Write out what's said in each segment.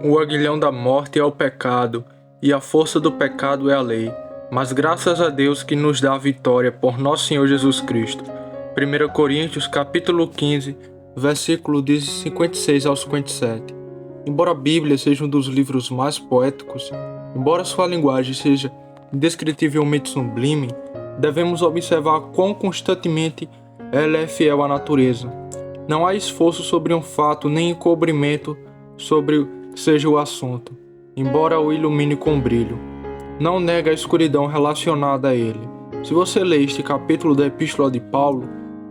O aguilhão da morte é o pecado, e a força do pecado é a lei. Mas graças a Deus que nos dá a vitória por nosso Senhor Jesus Cristo. 1 Coríntios capítulo 15, versículo de 56 ao 57. Embora a Bíblia seja um dos livros mais poéticos, embora sua linguagem seja indescritivelmente sublime, devemos observar quão constantemente ela é fiel à natureza. Não há esforço sobre um fato, nem encobrimento sobre seja o assunto, embora o ilumine com brilho. Não nega a escuridão relacionada a ele. Se você lê este capítulo da Epístola de Paulo,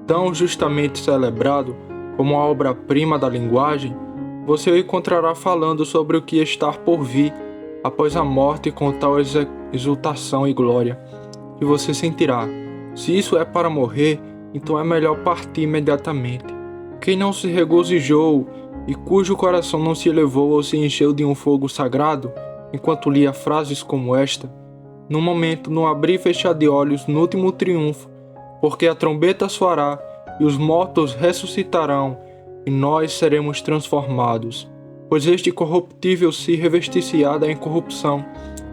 tão justamente celebrado como a obra-prima da linguagem, você o encontrará falando sobre o que está por vir após a morte com tal exultação e glória, que você sentirá. Se isso é para morrer, então é melhor partir imediatamente. Quem não se regozijou e cujo coração não se elevou ou se encheu de um fogo sagrado, enquanto lia frases como esta, no momento, no abrir e fechar de olhos, no último triunfo, porque a trombeta soará e os mortos ressuscitarão e nós seremos transformados. Pois este corruptível se revestir-se-á da incorrupção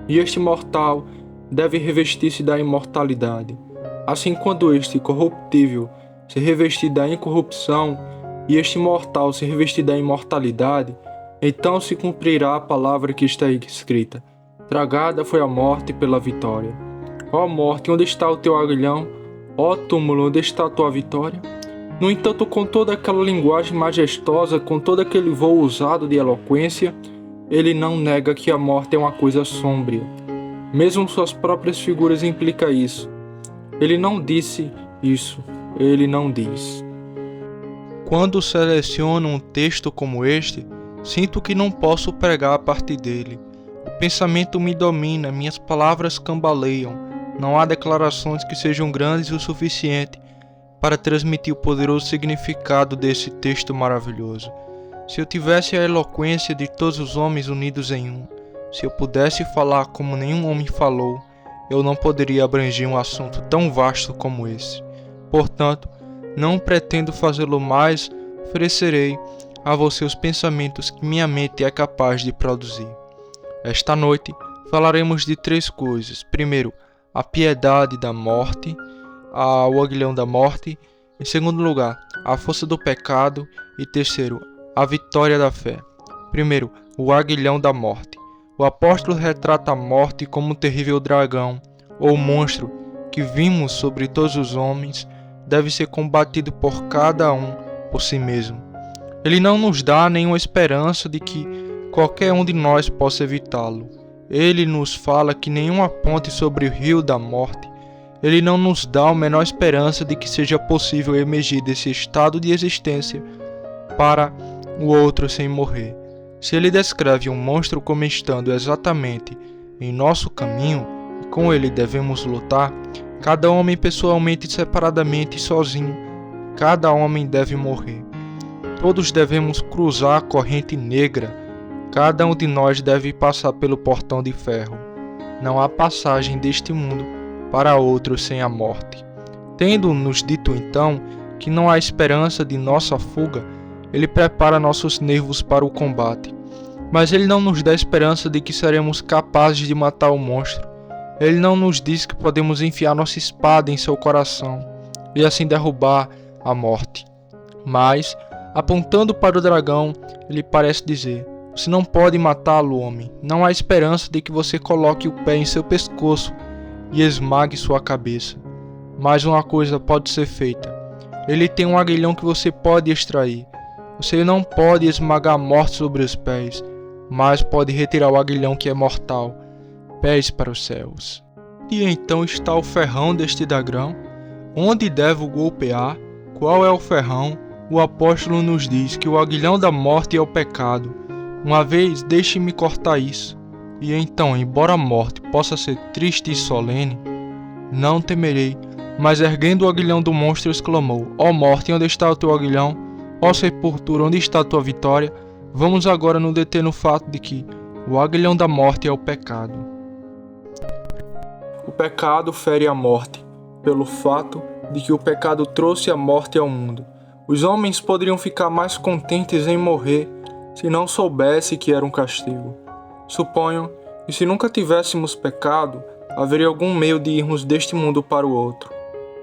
e este mortal deve revestir-se da imortalidade. Assim, quando este corruptível se revestir da incorrupção e este mortal se revestir da imortalidade, então se cumprirá a palavra que está escrita: tragada foi a morte pela vitória. Ó morte, onde está o teu aguilhão? Ó túmulo, onde está a tua vitória? No entanto, com toda aquela linguagem majestosa, com todo aquele voo usado de eloquência, ele não nega que a morte é uma coisa sombria. Mesmo suas próprias figuras implicam isso. Ele não disse isso, ele não diz. Quando seleciono um texto como este, sinto que não posso pregar a partir dele. O pensamento me domina, minhas palavras cambaleiam. Não há declarações que sejam grandes o suficiente para transmitir o poderoso significado desse texto maravilhoso. Se eu tivesse a eloquência de todos os homens unidos em um, se eu pudesse falar como nenhum homem falou, eu não poderia abranger um assunto tão vasto como esse. Portanto, não pretendo fazê-lo mais, oferecerei a você os pensamentos que minha mente é capaz de produzir. Esta noite falaremos de 3 coisas. Primeiro, a piedade da morte, o aguilhão da morte. Em segundo lugar, a força do pecado. E terceiro, a vitória da fé. Primeiro, o aguilhão da morte. O apóstolo retrata a morte como um terrível dragão, ou monstro, que vimos sobre todos os homens, deve ser combatido por cada um por si mesmo. Ele não nos dá nenhuma esperança de que qualquer um de nós possa evitá-lo. Ele nos fala que nenhuma ponte sobre o rio da morte. Ele não nos dá a menor esperança de que seja possível emergir desse estado de existência para o outro sem morrer. Se ele descreve um monstro como estando exatamente em nosso caminho e com ele devemos lutar, cada homem pessoalmente, separadamente e sozinho, cada homem deve morrer. Todos devemos cruzar a corrente negra. Cada um de nós deve passar pelo portão de ferro. Não há passagem deste mundo para outro sem a morte. Tendo-nos dito então que não há esperança de nossa fuga, ele prepara nossos nervos para o combate. Mas ele não nos dá esperança de que seremos capazes de matar o monstro. Ele não nos diz que podemos enfiar nossa espada em seu coração e assim derrubar a morte. Mas, apontando para o dragão, ele parece dizer: você não pode matá-lo, homem. Não há esperança de que você coloque o pé em seu pescoço e esmague sua cabeça. Mas uma coisa pode ser feita. Ele tem um aguilhão que você pode extrair. Você não pode esmagar a morte sobre os pés, mas pode retirar o aguilhão que é mortal. Pés para os céus. E então está o ferrão deste dragão. Onde devo golpear? Qual é o ferrão? O apóstolo nos diz que o aguilhão da morte é o pecado. Uma vez, deixe-me cortar isso. E então, embora a morte possa ser triste e solene, não temerei, mas erguendo o aguilhão do monstro exclamou: ó morte, onde está o teu aguilhão? Ó sepultura, onde está a tua vitória? Vamos agora nos deter no fato de que o aguilhão da morte é o pecado. O pecado fere a morte, pelo fato de que o pecado trouxe a morte ao mundo. Os homens poderiam ficar mais contentes em morrer se não soubesse que era um castigo. Suponho que se nunca tivéssemos pecado, haveria algum meio de irmos deste mundo para o outro.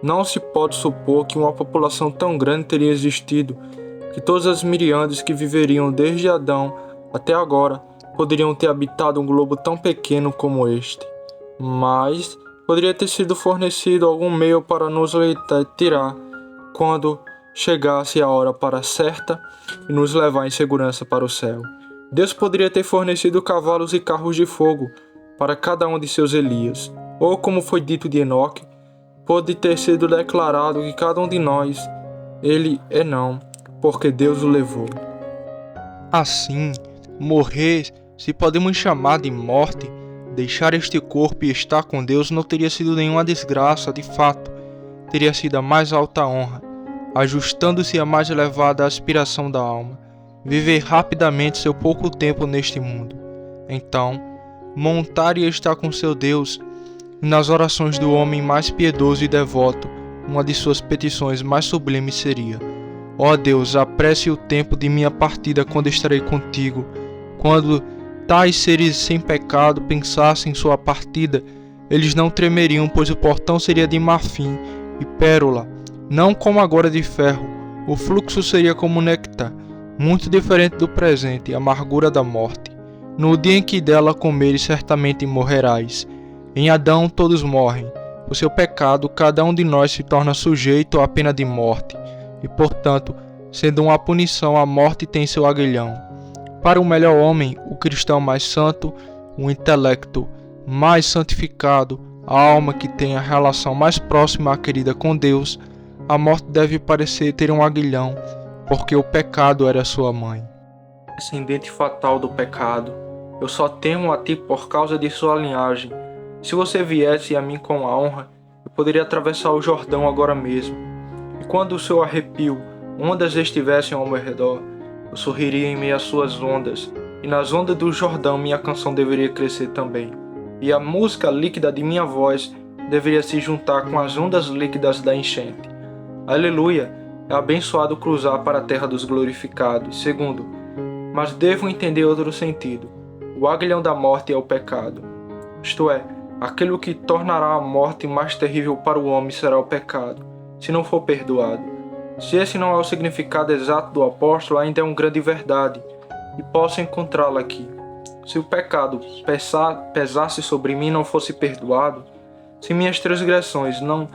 Não se pode supor que uma população tão grande teria existido, que todas as miríades que viveriam desde Adão até agora poderiam ter habitado um globo tão pequeno como este. Mas poderia ter sido fornecido algum meio para nos tirar quando chegasse a hora para certa e nos levar em segurança para o céu. Deus poderia ter fornecido cavalos e carros de fogo para cada um de seus Elias, ou como foi dito de Enoque, pode ter sido declarado que cada um de nós, ele é não, porque Deus o levou. Assim, morrer, se podemos chamar de morte, deixar este corpo e estar com Deus não teria sido nenhuma desgraça, de fato, teria sido a mais alta honra, ajustando-se à mais elevada aspiração da alma, viver rapidamente seu pouco tempo neste mundo. Então, montar e estar com seu Deus, e nas orações do homem mais piedoso e devoto, uma de suas petições mais sublimes seria: ó Deus, apresse o tempo de minha partida quando estarei contigo. Quando tais seres sem pecado pensassem em sua partida, eles não tremeriam, pois o portão seria de marfim e pérola, não como agora de ferro. O fluxo seria como néctar, muito diferente do presente, a amargura da morte. No dia em que dela comeres, certamente morrerás. Em Adão todos morrem. Por seu pecado, cada um de nós se torna sujeito à pena de morte, e, portanto, sendo uma punição, a morte tem seu aguilhão. Para o melhor homem, o cristão mais santo, o intelecto mais santificado, a alma que tem a relação mais próxima à querida com Deus, a morte deve parecer ter um aguilhão, porque o pecado era sua mãe. Descendente fatal do pecado, eu só temo a ti por causa de sua linhagem. Se você viesse a mim com a honra, eu poderia atravessar o Jordão agora mesmo. E quando o seu arrepio, ondas estivessem ao meu redor, eu sorriria em meio às suas ondas, e nas ondas do Jordão minha canção deveria crescer também. E a música líquida de minha voz deveria se juntar com as ondas líquidas da enchente. Aleluia! É abençoado cruzar para a terra dos glorificados. Segundo, mas devo entender outro sentido. O aguilhão da morte é o pecado. Isto é, aquilo que tornará a morte mais terrível para o homem será o pecado, se não for perdoado. Se esse não é o significado exato do apóstolo, ainda é uma grande verdade, e posso encontrá-la aqui. Se o pecado pesasse sobre mim e não fosse perdoado, se minhas transgressões não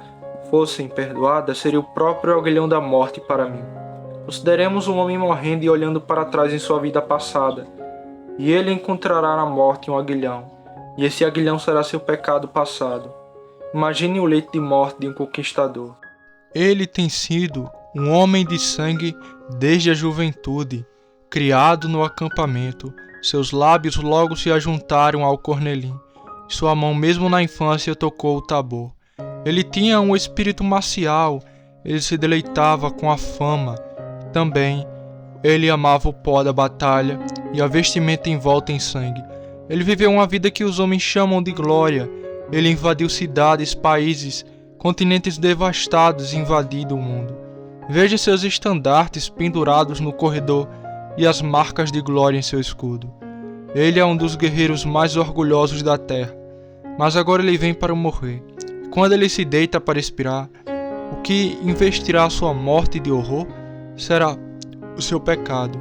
fossem perdoadas, seria o próprio aguilhão da morte para mim. Consideremos um homem morrendo e olhando para trás em sua vida passada, e ele encontrará na morte um aguilhão, e esse aguilhão será seu pecado passado. Imagine o leito de morte de um conquistador. Ele tem sido um homem de sangue desde a juventude, criado no acampamento. Seus lábios logo se ajuntaram ao cornelim. Sua mão mesmo na infância tocou o tabor. Ele tinha um espírito marcial, ele se deleitava com a fama. Também ele amava o pó da batalha e a vestimenta envolta em sangue. Ele viveu uma vida que os homens chamam de glória. Ele invadiu cidades, países, continentes devastados e invadido o mundo. Veja seus estandartes pendurados no corredor e as marcas de glória em seu escudo. Ele é um dos guerreiros mais orgulhosos da terra, mas agora ele vem para morrer. Quando ele se deita para expirar, o que investirá sua morte de horror será o seu pecado.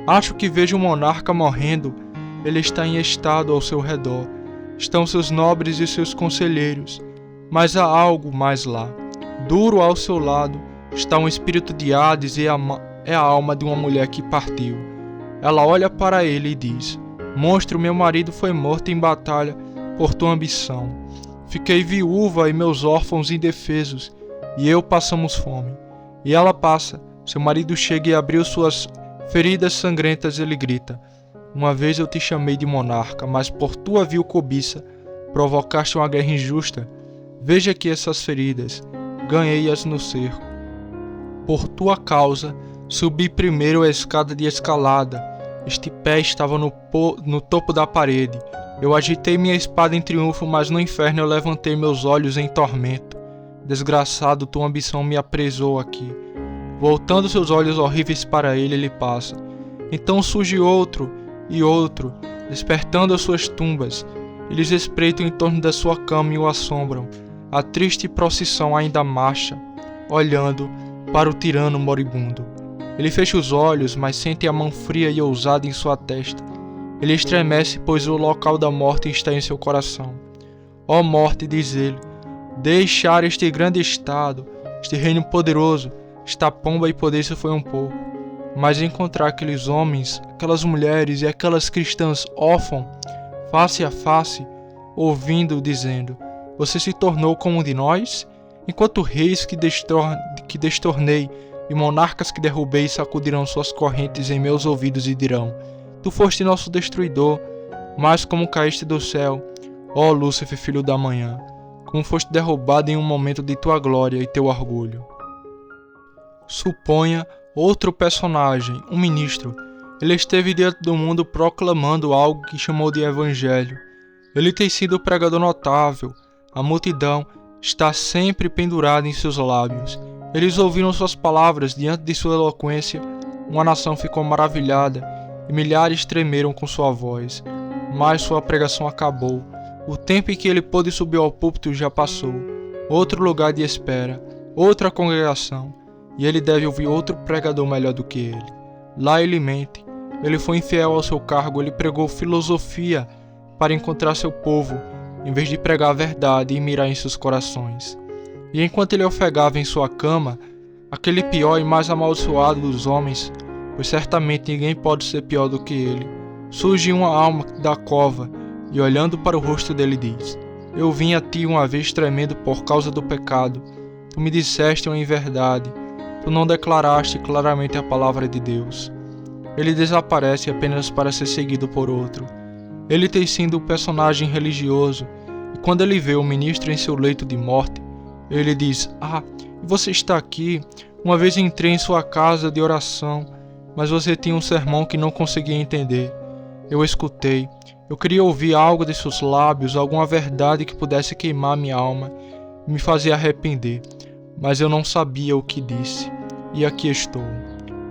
Acho que vejo um monarca morrendo. Ele está em estado ao seu redor. Estão seus nobres e seus conselheiros. Mas há algo mais lá. Duro ao seu lado está um espírito de Hades e é a alma de uma mulher que partiu. Ela olha para ele e diz: monstro, meu marido foi morto em batalha por tua ambição. Fiquei viúva e meus órfãos indefesos, e eu passamos fome. E ela passa. Seu marido chega e abriu suas feridas sangrentas. Ele grita: uma vez eu te chamei de monarca, mas por tua vil cobiça provocaste uma guerra injusta. Veja aqui essas feridas, ganhei-as no cerco. Por tua causa, subi primeiro a escada de escalada. Este pé estava no topo da parede. Eu agitei minha espada em triunfo, mas no inferno eu levantei meus olhos em tormento. Desgraçado, tua ambição me apresou aqui. Voltando seus olhos horríveis para ele, ele passa. Então surge outro e outro, despertando as suas tumbas. Eles espreitam em torno da sua cama e o assombram. A triste procissão ainda marcha, olhando para o tirano moribundo. Ele fecha os olhos, mas sente a mão fria e ousada em sua testa. Ele estremece, pois o local da morte está em seu coração. Ó morte, diz ele, deixar este grande estado, este reino poderoso, esta pomba e poder se foi um pouco. Mas encontrar aqueles homens, aquelas mulheres e aquelas cristãs órfãos, face a face, ouvindo, dizendo: você se tornou como um de nós? Enquanto reis que destornei e monarcas que derrubei sacudirão suas correntes em meus ouvidos e dirão: tu foste nosso destruidor, mas como caíste do céu, ó Lúcifer, filho da manhã, como foste derrubado em um momento de tua glória e teu orgulho. Suponha outro personagem, um ministro. Ele esteve diante do mundo proclamando algo que chamou de evangelho. Ele tem sido um pregador notável. A multidão está sempre pendurada em seus lábios. Eles ouviram suas palavras diante de sua eloquência. Uma nação ficou maravilhada e milhares tremeram com sua voz. Mas sua pregação acabou. O tempo em que ele pôde subir ao púlpito já passou. Outro lugar de espera, outra congregação, e ele deve ouvir outro pregador melhor do que ele. Lá ele mente. Ele foi infiel ao seu cargo, ele pregou filosofia para encontrar seu povo, em vez de pregar a verdade e mirar em seus corações. E enquanto ele ofegava em sua cama, aquele pior e mais amaldiçoado dos homens, pois certamente ninguém pode ser pior do que ele, surge uma alma da cova e olhando para o rosto dele diz: eu vim a ti uma vez tremendo por causa do pecado. Tu me disseste uma inverdade. Tu não declaraste claramente a palavra de Deus. Ele desaparece apenas para ser seguido por outro. Ele tem sido um personagem religioso, e quando ele vê o ministro em seu leito de morte, ele diz: você está aqui. Uma vez entrei em sua casa de oração, mas você tinha um sermão que não conseguia entender. Eu escutei. Eu queria ouvir algo de seus lábios, alguma verdade que pudesse queimar minha alma e me fazer arrepender. Mas eu não sabia o que disse. E aqui estou.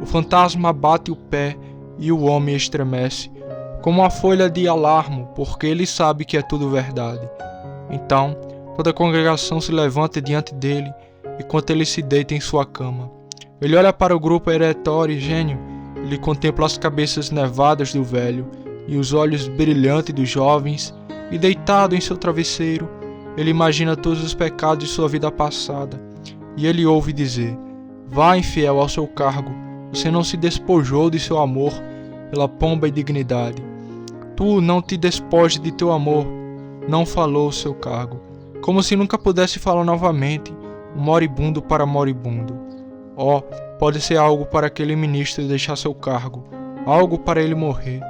O fantasma bate o pé e o homem estremece, como uma folha de alarme, porque ele sabe que é tudo verdade. Então, toda a congregação se levanta diante dele, enquanto ele se deita em sua cama. Ele olha para o grupo eretório e gênio, ele contempla as cabeças nevadas do velho e os olhos brilhantes dos jovens, e deitado em seu travesseiro, ele imagina todos os pecados de sua vida passada, e ele ouve dizer: vá infiel ao seu cargo, você não se despojou de seu amor pela pomba e dignidade. Tu não te despojes de teu amor, não falou o seu cargo, como se nunca pudesse falar novamente, um moribundo para moribundo. Pode ser algo para aquele ministro deixar seu cargo, algo para ele morrer,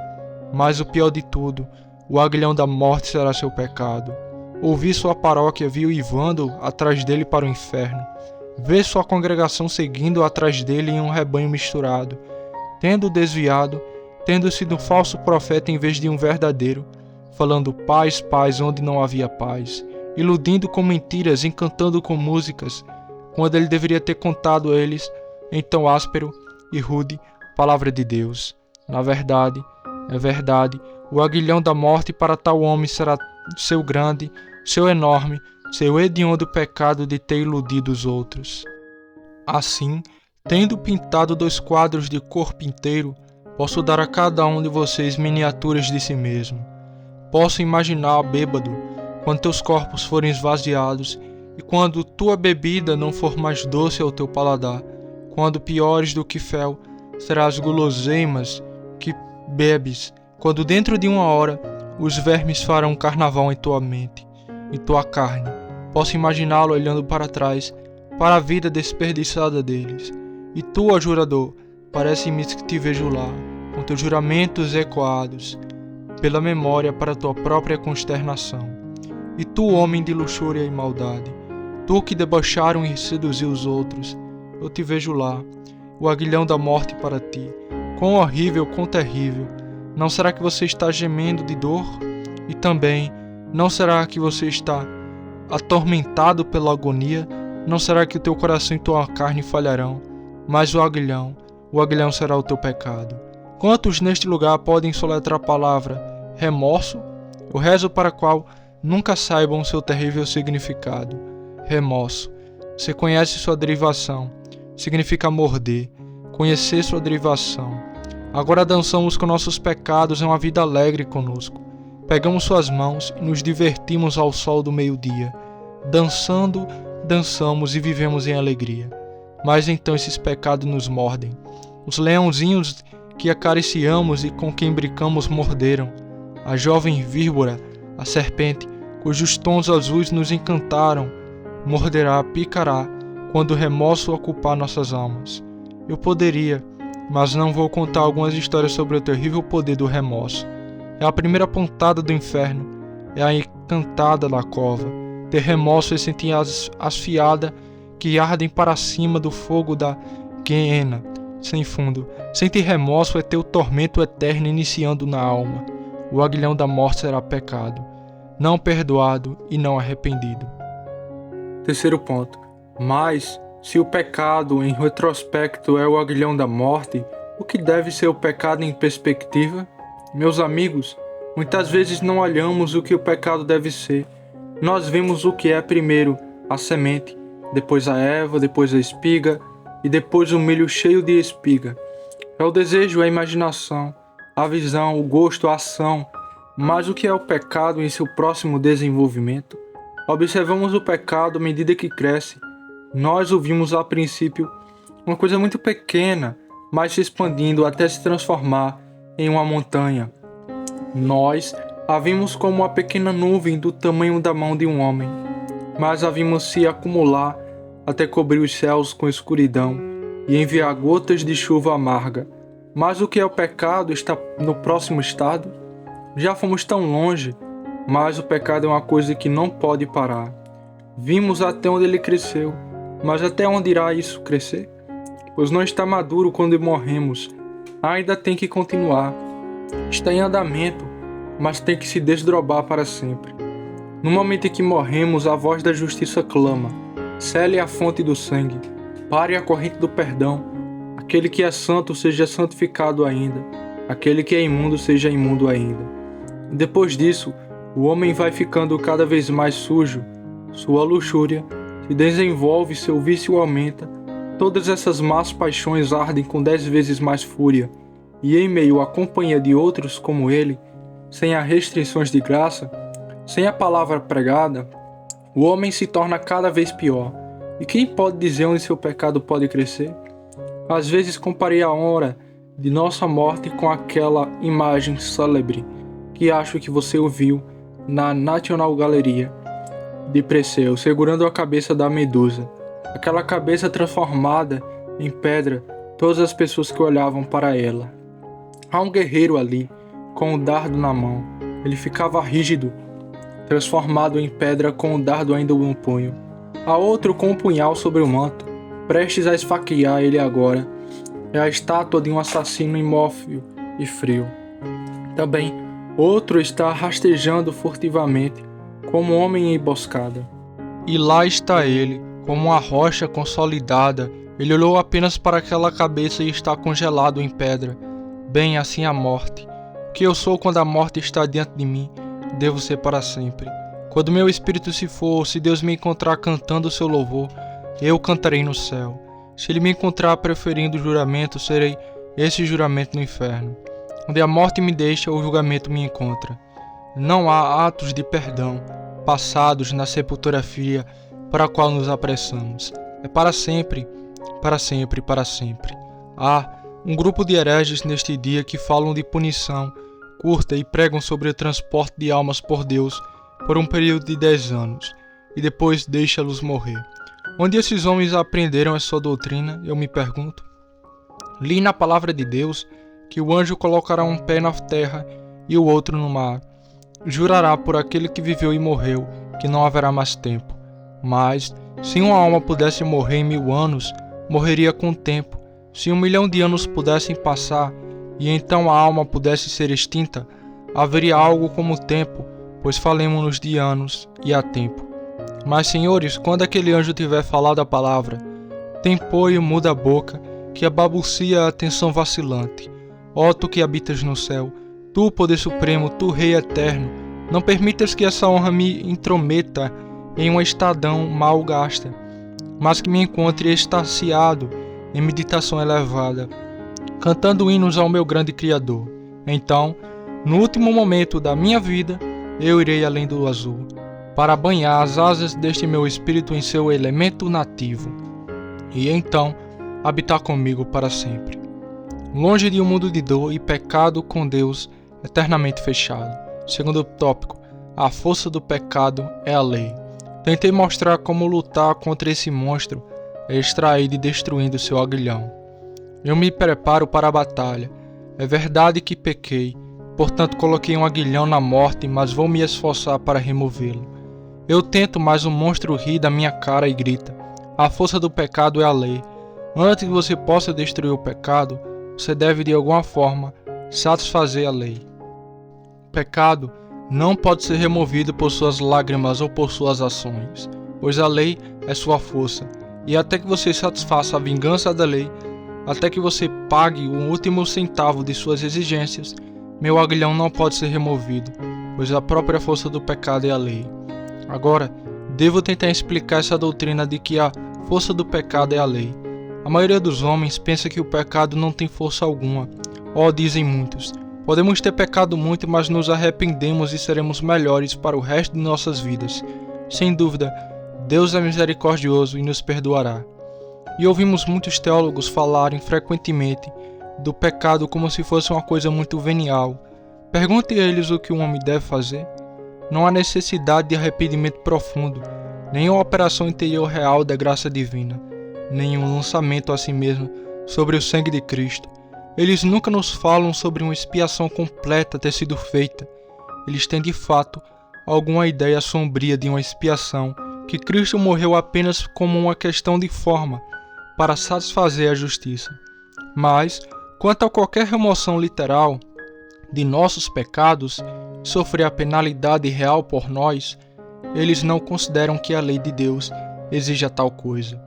mas o pior de tudo, o aguilhão da morte será seu pecado. Ouvir sua paróquia uivando atrás dele para o inferno, ver sua congregação seguindo atrás dele em um rebanho misturado, tendo desviado, tendo sido um falso profeta em vez de um verdadeiro, falando paz, paz onde não havia paz, iludindo com mentiras, encantando com músicas, quando ele deveria ter contado a eles, em tão áspero e rude, palavra de Deus. Na verdade, é verdade, o aguilhão da morte para tal homem será seu grande, seu enorme, seu hediondo pecado de ter iludido os outros. Assim, tendo pintado 2 quadros de corpo inteiro, posso dar a cada um de vocês miniaturas de si mesmo. Posso imaginar bêbado, quando teus corpos forem esvaziados, e quando tua bebida não for mais doce ao teu paladar, quando piores do que fel serão as guloseimas que bebes, quando dentro de 1 hora os vermes farão carnaval em tua mente, em tua carne. Posso imaginá-lo olhando para trás, para a vida desperdiçada deles. E tu, ó jurador, parece-me que te vejo lá, com teus juramentos ecoados, pela memória para tua própria consternação. E tu, homem de luxúria e maldade, tu que debocharam e seduziu os outros, eu te vejo lá, o aguilhão da morte para ti. Quão horrível, quão terrível! Não será que você está gemendo de dor? E também, não será que você está atormentado pela agonia? Não será que o teu coração e tua carne falharão? Mas o aguilhão será o teu pecado. Quantos neste lugar podem soletrar a palavra remorso? Eu rezo para qual nunca saibam seu terrível significado. Remorso. Você conhece sua derivação. Significa morder. Conhecer sua derivação. Agora dançamos com nossos pecados em uma vida alegre conosco. Pegamos suas mãos e nos divertimos ao sol do meio-dia. Dançando, dançamos e vivemos em alegria. Mas então esses pecados nos mordem. Os leãozinhos que acariciamos e com quem brincamos morderam. A jovem víbora, a serpente, cujos tons azuis nos encantaram, morderá, picará, quando o remorso ocupar nossas almas. Eu poderia, mas não vou contar algumas histórias sobre o terrível poder do remorso. É a primeira pontada do inferno, é a encantada da cova. Ter remorso é sentir as fiadas que ardem para cima do fogo da guiena sem fundo. Sentir remorso é ter o tormento eterno iniciando na alma. O aguilhão da morte será pecado, não perdoado e não arrependido. Terceiro ponto. Mas, se o pecado em retrospecto é o aguilhão da morte, o que deve ser o pecado em perspectiva? Meus amigos, muitas vezes não olhamos o que o pecado deve ser. Nós vemos o que é primeiro a semente, depois a erva, depois a espiga e depois o milho cheio de espiga. É o desejo, a imaginação, a visão, o gosto, a ação. Mas o que é o pecado em seu próximo desenvolvimento? Observamos o pecado à medida que cresce. Nós o vimos a princípio uma coisa muito pequena, mas se expandindo até se transformar em uma montanha. Nós a vimos como uma pequena nuvem do tamanho da mão de um homem, mas a vimos se acumular até cobrir os céus com escuridão e enviar gotas de chuva amarga. Mas o que é o pecado está no próximo estado? Já fomos tão longe, mas o pecado é uma coisa que não pode parar. Vimos até onde ele cresceu, mas até onde irá isso crescer? Pois não está maduro quando morremos. Ainda tem que continuar. Está em andamento, mas tem que se desdobrar para sempre. No momento em que morremos, a voz da justiça clama: cele a fonte do sangue, pare a corrente do perdão. Aquele que é santo seja santificado ainda, aquele que é imundo seja imundo ainda. Depois disso, o homem vai ficando cada vez mais sujo, sua luxúria se desenvolve, seu vício aumenta. Todas essas más paixões ardem com 10 vezes mais fúria, e em meio à companhia de outros como ele, sem as restrições de graça, sem a palavra pregada, o homem se torna cada vez pior. E quem pode dizer onde seu pecado pode crescer? Às vezes comparei a hora de nossa morte com aquela imagem célebre que acho que você ouviu na National Gallery de Perseu, segurando a cabeça da Medusa. Aquela cabeça transformada em pedra, todas as pessoas que olhavam para ela. Há um guerreiro ali, com o dardo na mão. Ele ficava rígido, transformado em pedra com o dardo ainda no punho. Há outro com um punhal sobre o manto, prestes a esfaquear ele agora. É a estátua de um assassino imóvel e frio. Também, outro está rastejando furtivamente, como um homem em emboscada. E lá está ele, como uma rocha consolidada. Ele olhou apenas para aquela cabeça e está congelado em pedra. Bem, assim a morte. O que eu sou quando a morte está diante de mim, devo ser para sempre. Quando meu espírito se for, se Deus me encontrar cantando o seu louvor, eu cantarei no céu. Se ele me encontrar preferindo o juramento, serei esse juramento no inferno. Onde a morte me deixa, o julgamento me encontra. Não há atos de perdão passados na sepultura fria para a qual nos apressamos. É para sempre, para sempre, para sempre. Há um grupo de hereges neste dia que falam de punição curta e pregam sobre o transporte de almas por Deus por um período de 10 anos, e depois deixa-los morrer. Onde esses homens aprenderam essa doutrina, eu me pergunto? Li na palavra de Deus que o anjo colocará um pé na terra e o outro no mar. Jurará por aquele que viveu e morreu, que não haverá mais tempo. Mas, se uma alma pudesse morrer em 1000 anos, morreria com o tempo. Se 1 milhão de anos pudessem passar, e então a alma pudesse ser extinta, haveria algo como o tempo, pois falemos-nos de anos e há tempo. Mas, senhores, quando aquele anjo tiver falado a palavra, tempoio muda a boca, que a balbucia a atenção vacilante. Ó tu que habitas no céu, tu, poder supremo, tu, Rei eterno, não permitas que essa honra me intrometa em uma estadão mal gasta, mas que me encontre extasiado em meditação elevada, cantando hinos ao meu grande Criador. Então, no último momento da minha vida, eu irei além do azul, para banhar as asas deste meu espírito em seu elemento nativo, e então habitar comigo para sempre, longe de um mundo de dor e pecado, com Deus eternamente fechado. Segundo tópico, a força do pecado é a lei. Tentei mostrar como lutar contra esse monstro extraído e destruindo seu aguilhão. Eu me preparo para a batalha. É verdade que pequei, portanto coloquei um aguilhão na morte, mas vou me esforçar para removê-lo. Eu tento, mas o monstro ri da minha cara e grita: a força do pecado é a lei. Antes que você possa destruir o pecado, você deve de alguma forma satisfazer a lei. O pecado não pode ser removido por suas lágrimas ou por suas ações, pois a lei é sua força, e até que você satisfaça a vingança da lei, até que você pague o último centavo de suas exigências, meu aguilhão não pode ser removido, pois a própria força do pecado é a lei. Agora, devo tentar explicar essa doutrina de que a força do pecado é a lei. A maioria dos homens pensa que o pecado não tem força alguma. Dizem muitos, podemos ter pecado muito, mas nos arrependemos e seremos melhores para o resto de nossas vidas. Sem dúvida, Deus é misericordioso e nos perdoará. E ouvimos muitos teólogos falarem frequentemente do pecado como se fosse uma coisa muito venial. Pergunte a eles o que um homem deve fazer. Não há necessidade de arrependimento profundo, nem uma operação interior real da graça divina, nem um lançamento a si mesmo sobre o sangue de Cristo. Eles nunca nos falam sobre uma expiação completa ter sido feita. Eles têm de fato alguma ideia sombria de uma expiação, que Cristo morreu apenas como uma questão de forma, para satisfazer a justiça. Mas, quanto a qualquer remoção literal de nossos pecados, sofrer a penalidade real por nós, eles não consideram que a lei de Deus exija tal coisa.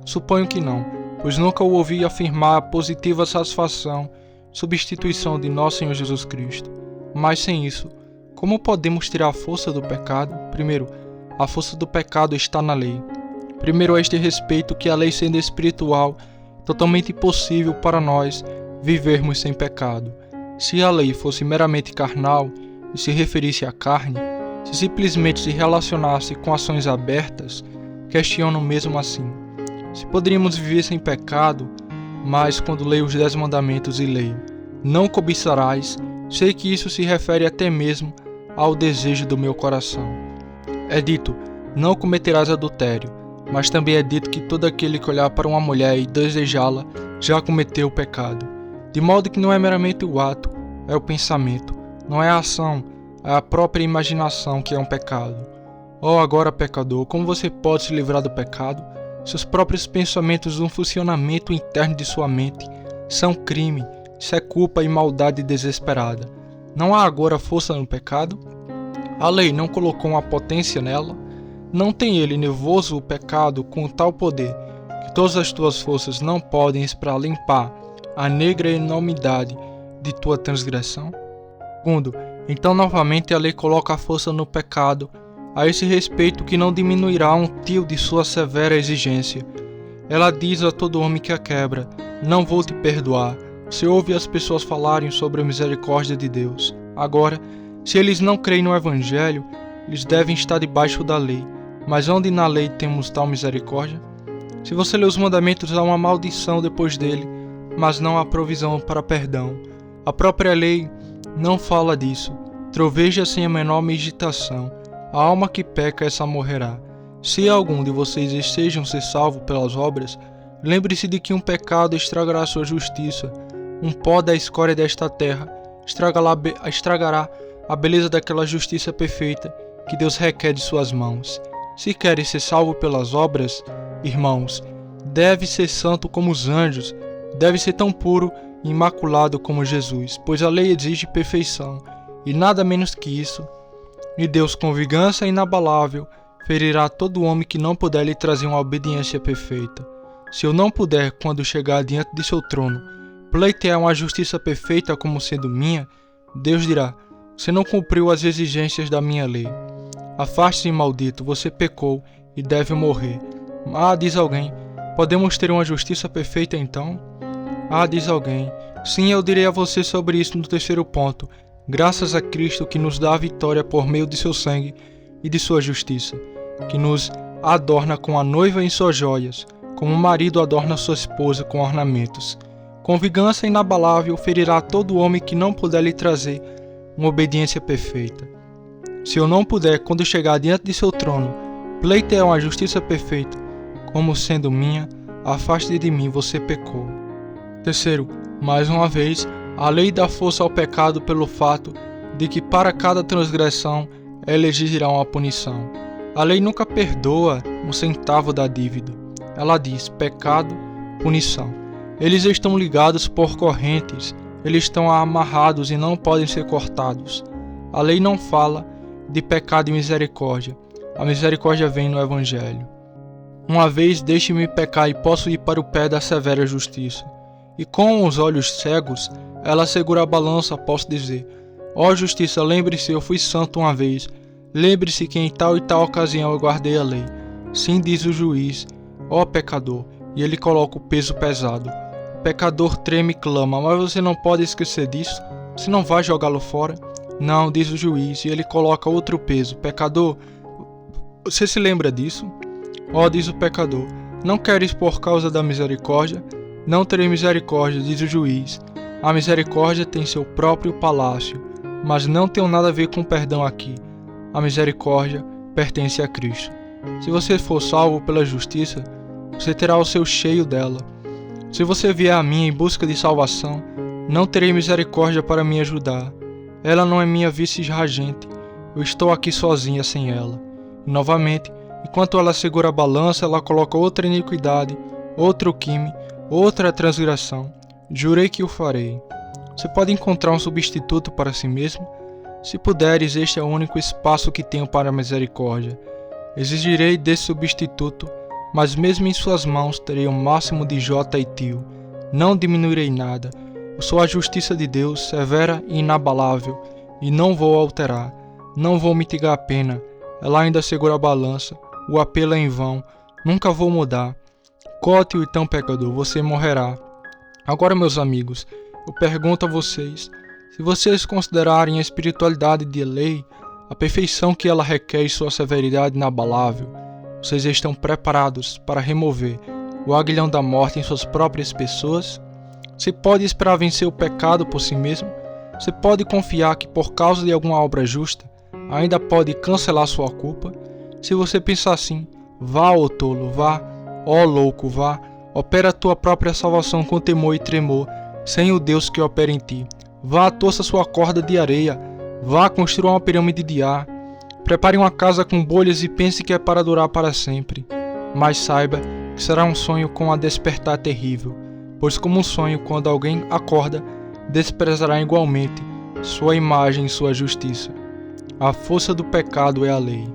Suponho que não, pois nunca o ouvi afirmar a positiva satisfação, substituição de nosso Senhor Jesus Cristo. Mas sem isso, como podemos tirar a força do pecado? Primeiro, a força do pecado está na lei. Primeiro, a este respeito, que a lei sendo espiritual, é totalmente impossível para nós vivermos sem pecado. Se a lei fosse meramente carnal e se referisse à carne, se simplesmente se relacionasse com ações abertas, questiono mesmo assim: se poderíamos viver sem pecado? Mas quando leio os 10 mandamentos e leio: não cobiçarás, sei que isso se refere até mesmo ao desejo do meu coração. É dito: não cometerás adultério, mas também é dito que todo aquele que olhar para uma mulher e desejá-la já cometeu o pecado. De modo que não é meramente o ato, é o pensamento, não é a ação, é a própria imaginação que é um pecado. Agora, pecador, como você pode se livrar do pecado? Seus próprios pensamentos, um funcionamento interno de sua mente, são crime, isso é culpa e maldade desesperada. Não há agora força no pecado? A lei não colocou uma potência nela? Não tem ele nervoso o pecado com tal poder que todas as tuas forças não podem para limpar a negra enormidade de tua transgressão? Segundo, então novamente a lei coloca a força no pecado, a esse respeito que não diminuirá um tio de sua severa exigência. Ela diz a todo homem que a quebra: não vou te perdoar. Você ouve as pessoas falarem sobre a misericórdia de Deus. Agora, se eles não creem no Evangelho, eles devem estar debaixo da lei. Mas onde na lei temos tal misericórdia? Se você lê os mandamentos, há uma maldição depois dele, mas não há provisão para perdão. A própria lei não fala disso. Troveja sem a menor meditação. A alma que peca, essa morrerá. Se algum de vocês estejam ser salvo pelas obras, lembre-se de que um pecado estragará sua justiça. Um pó da escória desta terra estragará a beleza daquela justiça perfeita que Deus requer de suas mãos. Se queres ser salvo pelas obras, irmãos, deve ser santo como os anjos, deve ser tão puro e imaculado como Jesus, pois a lei exige perfeição, e nada menos que isso. E Deus, com vingança inabalável, ferirá todo homem que não puder lhe trazer uma obediência perfeita. Se eu não puder, quando chegar diante de seu trono, pleitear uma justiça perfeita como sendo minha, Deus dirá: você não cumpriu as exigências da minha lei. Afaste-se, maldito, você pecou e deve morrer. Ah, diz alguém, podemos ter uma justiça perfeita então? Ah, diz alguém, sim, eu direi a você sobre isso no terceiro ponto. Graças a Cristo que nos dá a vitória por meio de seu sangue e de sua justiça, que nos adorna com a noiva em suas joias, como o marido adorna sua esposa com ornamentos. Com vingança inabalável ferirá todo homem que não puder lhe trazer uma obediência perfeita. Se eu não puder, quando chegar diante de seu trono, pleitear uma justiça perfeita, como sendo minha, afaste de mim, você pecou. Terceiro, mais uma vez, a lei dá força ao pecado pelo fato de que para cada transgressão ela exigirá uma punição. A lei nunca perdoa um centavo da dívida. Ela diz: pecado, punição. Eles estão ligados por correntes, eles estão amarrados e não podem ser cortados. A lei não fala de pecado e misericórdia. A misericórdia vem no Evangelho. Uma vez deixe-me pecar e posso ir para o pé da severa justiça. E com os olhos cegos, ela segura a balança, posso dizer: ó justiça, lembre-se, eu fui santo uma vez. Lembre-se que em tal e tal ocasião eu guardei a lei. Sim, diz o juiz: ó pecador, e ele coloca o peso pesado. O pecador treme e clama: mas você não pode esquecer disso? Você não vai jogá-lo fora? Não, diz o juiz, e ele coloca outro peso. Pecador, você se lembra disso? Ó, diz o pecador, não queres por causa da misericórdia? Não terei misericórdia, diz o juiz. A misericórdia tem seu próprio palácio, mas não tem nada a ver com perdão aqui. A misericórdia pertence a Cristo. Se você for salvo pela justiça, você terá o seu cheio dela. Se você vier a mim em busca de salvação, não terei misericórdia para me ajudar. Ela não é minha vice-regente. Eu estou aqui sozinha sem ela. E novamente, enquanto ela segura a balança, ela coloca outra iniquidade, outro crime, outra transgressão. Jurei que o farei. Você pode encontrar um substituto para si mesmo? Se puderes, este é o único espaço que tenho para a misericórdia. Exigirei desse substituto, mas mesmo em suas mãos terei o máximo de J e tio. Não diminuirei nada. Eu sou a justiça de Deus, severa e inabalável, e não vou alterar. Não vou mitigar a pena. Ela ainda segura a balança. O apelo é em vão. Nunca vou mudar. Cote-o então, pecador, você morrerá. Agora, meus amigos, eu pergunto a vocês: se vocês considerarem a espiritualidade de lei, a perfeição que ela requer e sua severidade inabalável, vocês estão preparados para remover o aguilhão da morte em suas próprias pessoas? Você pode esperar vencer o pecado por si mesmo? Você pode confiar que por causa de alguma obra justa, ainda pode cancelar sua culpa? Se você pensar assim, vá, ó tolo, vá, ó louco, vá, opera a tua própria salvação com temor e tremor, sem o Deus que opera em ti. Vá, torça sua corda de areia, vá, construa uma pirâmide de ar, prepare uma casa com bolhas e pense que é para durar para sempre. Mas saiba que será um sonho com a despertar terrível, pois como um sonho, quando alguém acorda, desprezará igualmente sua imagem e sua justiça. A força do pecado é a lei.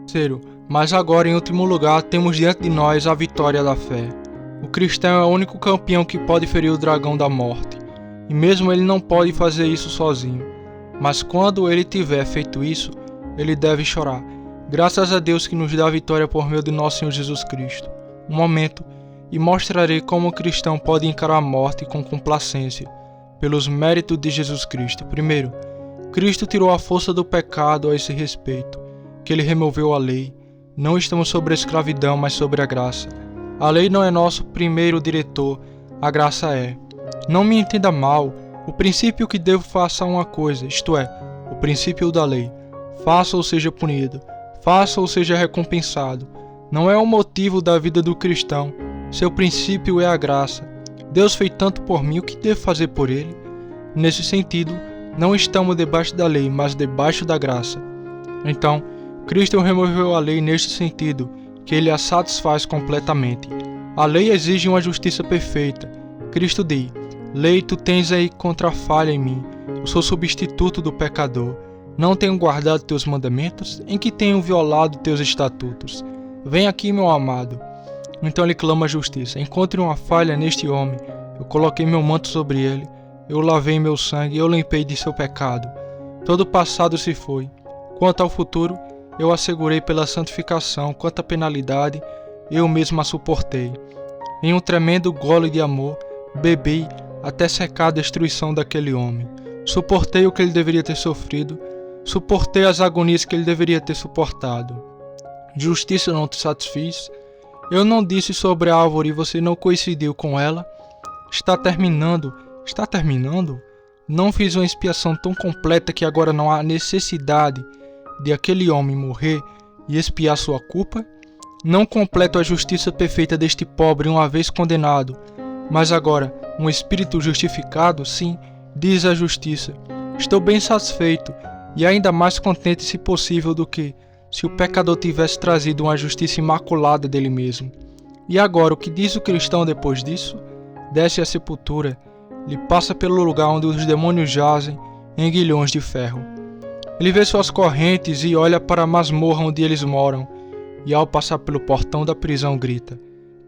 Terceiro, mas agora em último lugar, temos diante de nós a vitória da fé. O cristão é o único campeão que pode ferir o dragão da morte, e mesmo ele não pode fazer isso sozinho. Mas quando ele tiver feito isso, ele deve chorar. Graças a Deus que nos dá a vitória por meio de nosso Senhor Jesus Cristo. Um momento, e mostrarei como o cristão pode encarar a morte com complacência, pelos méritos de Jesus Cristo. Primeiro, Cristo tirou a força do pecado a esse respeito, que ele removeu a lei. Não estamos sobre a escravidão, mas sobre a graça. A lei não é nosso primeiro diretor, a graça é. Não me entenda mal, o princípio que devo faça uma coisa, isto é, o princípio da lei. Faça ou seja punido, faça ou seja recompensado. Não é o motivo da vida do cristão, seu princípio é a graça. Deus fez tanto por mim, o que devo fazer por ele? Nesse sentido, não estamos debaixo da lei, mas debaixo da graça. Então, Cristo removeu a lei neste sentido, que ele a satisfaz completamente. A lei exige uma justiça perfeita. Cristo diz: lei, tu tens aí contra falha em mim. Eu sou substituto do pecador. Não tenho guardado teus mandamentos? Em que tenho violado teus estatutos? Vem aqui, meu amado. Então ele clama a justiça. Encontre uma falha neste homem. Eu coloquei meu manto sobre ele, eu lavei meu sangue, eu limpei de seu pecado. Todo o passado se foi. Quanto ao futuro, eu assegurei pela santificação. Quanto à penalidade, eu mesmo a suportei. Em um tremendo gole de amor, bebi até secar a destruição daquele homem. Suportei o que ele deveria ter sofrido, suportei as agonias que ele deveria ter suportado. Justiça não te satisfiz? Eu não disse sobre a árvore e você não coincidiu com ela? Está terminando? Está terminando? Não fiz uma expiação tão completa que agora não há necessidade de aquele homem morrer e expiar sua culpa? Não completo a justiça perfeita deste pobre uma vez condenado, mas agora um espírito justificado? Sim, diz a justiça. Estou bem satisfeito e ainda mais contente, se possível, do que se o pecador tivesse trazido uma justiça imaculada dele mesmo. E agora, o que diz o cristão depois disso? Desce à sepultura, ele passa pelo lugar onde os demônios jazem em guilhões de ferro. Ele vê suas correntes e olha para a masmorra onde eles moram, e ao passar pelo portão da prisão grita: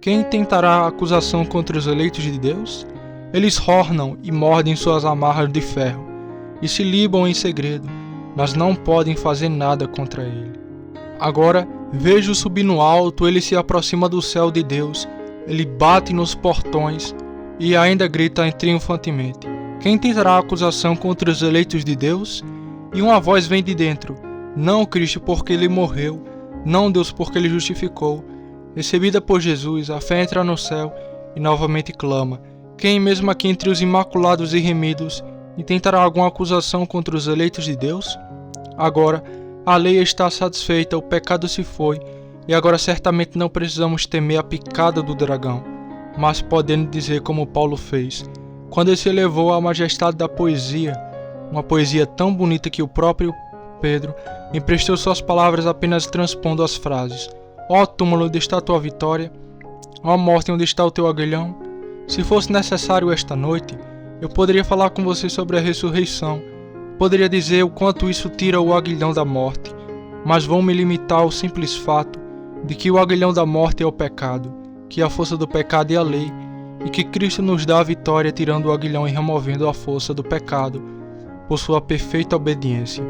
quem tentará acusação contra os eleitos de Deus? Eles rornam e mordem suas amarras de ferro, e se libam em segredo, mas não podem fazer nada contra ele. Agora vejo subir no alto, ele se aproxima do céu de Deus, ele bate nos portões e ainda grita triunfantemente: quem tentará acusação contra os eleitos de Deus? E uma voz vem de dentro: não Cristo, porque ele morreu, não Deus, porque ele justificou. Recebida por Jesus, a fé entra no céu e novamente clama: quem mesmo aqui entre os imaculados e remidos intentará alguma acusação contra os eleitos de Deus? Agora a lei está satisfeita, o pecado se foi, e agora certamente não precisamos temer a picada do dragão, mas podendo dizer como Paulo fez, quando ele se elevou à majestade da poesia, uma poesia tão bonita que o próprio Pedro emprestou suas palavras apenas transpondo as frases: ó túmulo, onde está a tua vitória? Ó morte, onde está o teu aguilhão? Se fosse necessário esta noite, eu poderia falar com você sobre a ressurreição, poderia dizer o quanto isso tira o aguilhão da morte, mas vou me limitar ao simples fato de que o aguilhão da morte é o pecado, que a força do pecado é a lei, e que Cristo nos dá a vitória tirando o aguilhão e removendo a força do pecado, por sua perfeita obediência.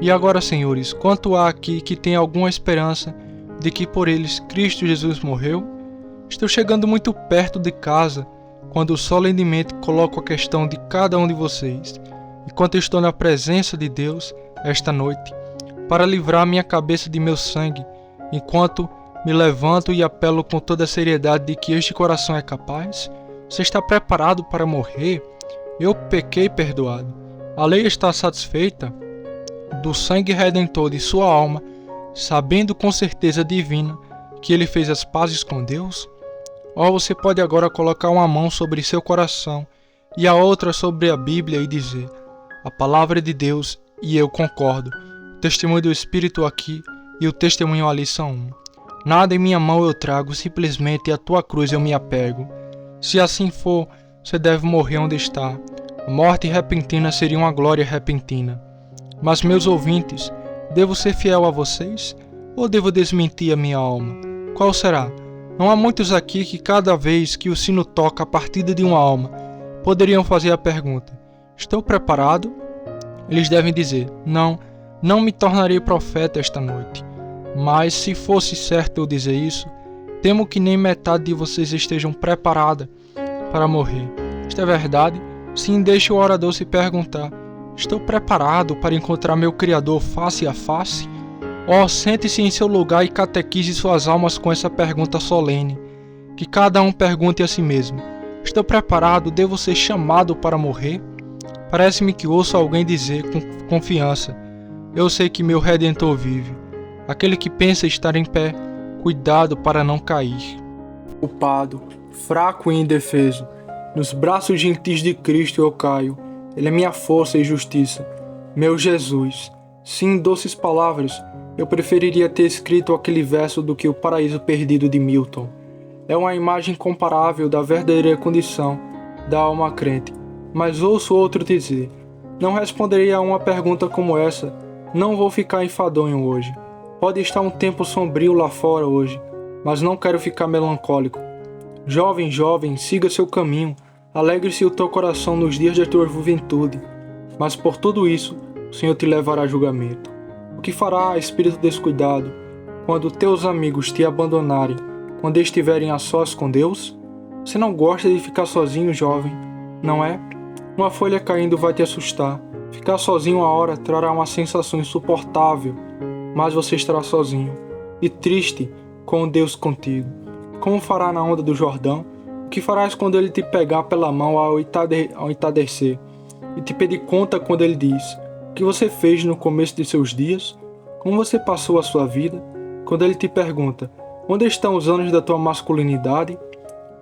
E agora, senhores, quanto há aqui que tem alguma esperança de que por eles Cristo Jesus morreu? Estou chegando muito perto de casa, quando solenemente coloco a questão de cada um de vocês, enquanto estou na presença de Deus esta noite, para livrar minha cabeça de meu sangue, enquanto me levanto e apelo com toda a seriedade de que este coração é capaz. Você está preparado para morrer? Eu pequei, perdoado. A lei está satisfeita do sangue redentor de sua alma, sabendo com certeza divina que ele fez as pazes com Deus? Ou você pode agora colocar uma mão sobre seu coração e a outra sobre a Bíblia e dizer: a palavra de Deus, e eu concordo. O testemunho do Espírito aqui e o testemunho ali são um. Nada em minha mão eu trago, simplesmente a tua cruz eu me apego. Se assim for, você deve morrer onde está. A morte repentina seria uma glória repentina. Mas, meus ouvintes, devo ser fiel a vocês? Ou devo desmentir a minha alma? Qual será? Não há muitos aqui que cada vez que o sino toca a partida de uma alma, poderiam fazer a pergunta: estou preparado? Eles devem dizer: não me tornarei profeta esta noite. Mas se fosse certo eu dizer isso, temo que nem metade de vocês estejam preparada para morrer. Isto é verdade? Sim, deixe o orador se perguntar: estou preparado para encontrar meu Criador face a face? Sente-se em seu lugar e catequize suas almas com essa pergunta solene. Que cada um pergunte a si mesmo: estou preparado? Devo ser chamado para morrer? Parece-me que ouço alguém dizer com confiança: eu sei que meu Redentor vive. Aquele que pensa estar em pé, cuidado para não cair. Culpado, fraco e indefeso, nos braços gentis de Cristo eu caio. Ele é minha força e justiça, meu Jesus. Sim, doces palavras, eu preferiria ter escrito aquele verso do que o Paraíso Perdido de Milton. É uma imagem comparável da verdadeira condição da alma crente. Mas ouço outro dizer: não responderei a uma pergunta como essa, não vou ficar enfadonho hoje. Pode estar um tempo sombrio lá fora hoje, mas não quero ficar melancólico. Jovem, siga seu caminho, Alegre-se o teu coração nos dias da tua juventude, mas por tudo isso o Senhor te levará a julgamento. O que fará, espírito descuidado, quando teus amigos te abandonarem, quando estiverem a sós com Deus? Você não gosta de ficar sozinho, jovem, não é? Uma folha caindo vai te assustar. Ficar sozinho uma hora trará uma sensação insuportável, mas você estará sozinho e triste com Deus contigo. Como fará na onda do Jordão? O que farás quando ele te pegar pela mão ao entardecer e te pedir conta quando ele diz: o que você fez no começo de seus dias? Como você passou a sua vida? Quando ele te pergunta: onde estão os anos da tua masculinidade?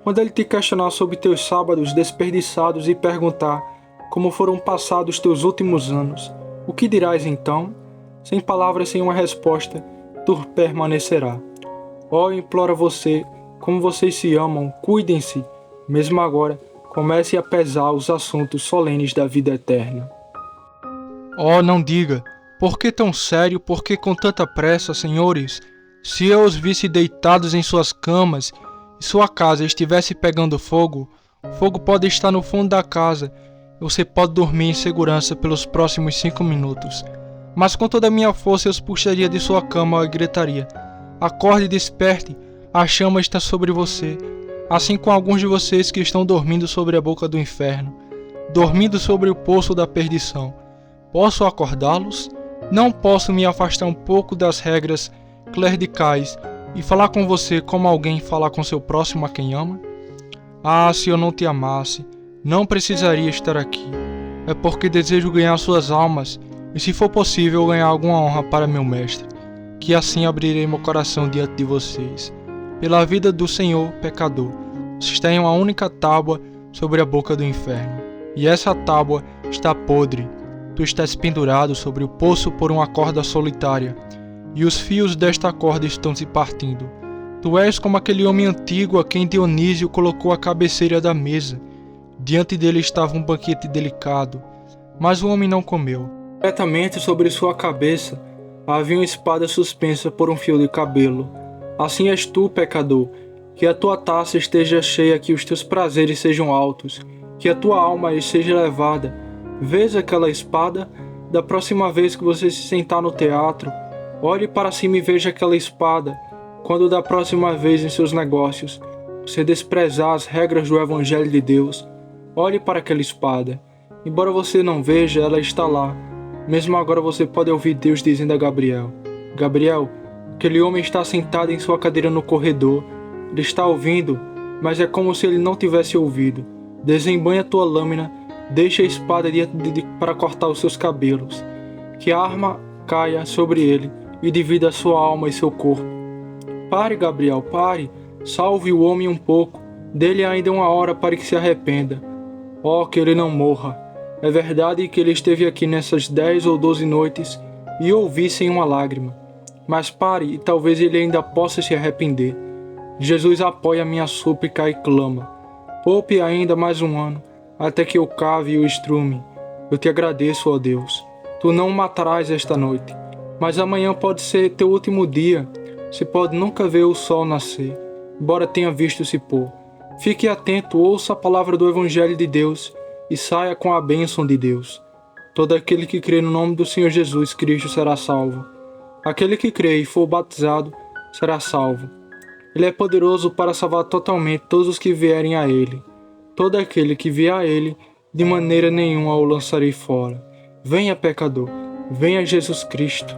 Quando ele te questionar sobre teus sábados desperdiçados e perguntar como foram passados teus últimos anos, o que dirás então? Sem palavras, sem uma resposta, tu permanecerá. Ó, implora você, como vocês se amam, cuidem-se, mesmo agora, comece a pesar os assuntos solenes da vida eterna. Oh, não diga, por que tão sério, por que com tanta pressa, senhores? Se eu os visse deitados em suas camas e sua casa estivesse pegando fogo, o fogo pode estar no fundo da casa e você pode dormir em segurança pelos próximos 5 minutos. Mas com toda a minha força eu os puxaria de sua cama e gritaria: acorde e desperte, a chama está sobre você, assim como alguns de vocês que estão dormindo sobre a boca do inferno, dormindo sobre o poço da perdição. Posso acordá-los? Não posso me afastar um pouco das regras clericais e falar com você como alguém fala com seu próximo a quem ama? Ah, se eu não te amasse, não precisaria estar aqui. É porque desejo ganhar suas almas e, se for possível, ganhar alguma honra para meu mestre, que assim abrirei meu coração diante de vocês. Pela vida do Senhor, pecador, vocês têm uma única tábua sobre a boca do inferno, e essa tábua está podre. Tu estás pendurado sobre o poço por uma corda solitária, e os fios desta corda estão se partindo. Tu és como aquele homem antigo a quem Dionísio colocou a cabeceira da mesa. Diante dele estava um banquete delicado, mas o homem não comeu. Diretamente sobre sua cabeça havia uma espada suspensa por um fio de cabelo. Assim és tu, pecador, que a tua taça esteja cheia, que os teus prazeres sejam altos, que a tua alma seja elevada. Vês aquela espada? Da próxima vez que você se sentar no teatro, olhe para cima e veja aquela espada. Quando da próxima vez em seus negócios você desprezar as regras do Evangelho de Deus, olhe para aquela espada. Embora você não veja, ela está lá. Mesmo agora você pode ouvir Deus dizendo a Gabriel: Gabriel, aquele homem está sentado em sua cadeira no corredor. Ele está ouvindo, mas é como se ele não tivesse ouvido. Desembanha tua lâmina, deixa a espada para cortar os seus cabelos. Que a arma caia sobre ele e divida sua alma e seu corpo. Pare, Gabriel, pare. Salve o homem um pouco. Dê-lhe ainda uma hora para que se arrependa. Oh, que ele não morra. É verdade que ele esteve aqui nessas 10 ou 12 noites e ouvi sem uma lágrima. Mas pare e talvez ele ainda possa se arrepender. Jesus apoia minha súplica e clama: poupe ainda mais um ano, até que eu cave e o estrume. Eu te agradeço, ó Deus. Tu não o matarás esta noite, mas amanhã pode ser teu último dia. Você pode nunca ver o sol nascer, embora tenha visto se pôr. Fique atento, ouça a palavra do Evangelho de Deus e saia com a bênção de Deus. Todo aquele que crê no nome do Senhor Jesus Cristo será salvo. Aquele que crê e for batizado será salvo. Ele é poderoso para salvar totalmente todos os que vierem a Ele. Todo aquele que vier a Ele, de maneira nenhuma o lançarei fora. Venha, pecador, venha Jesus Cristo.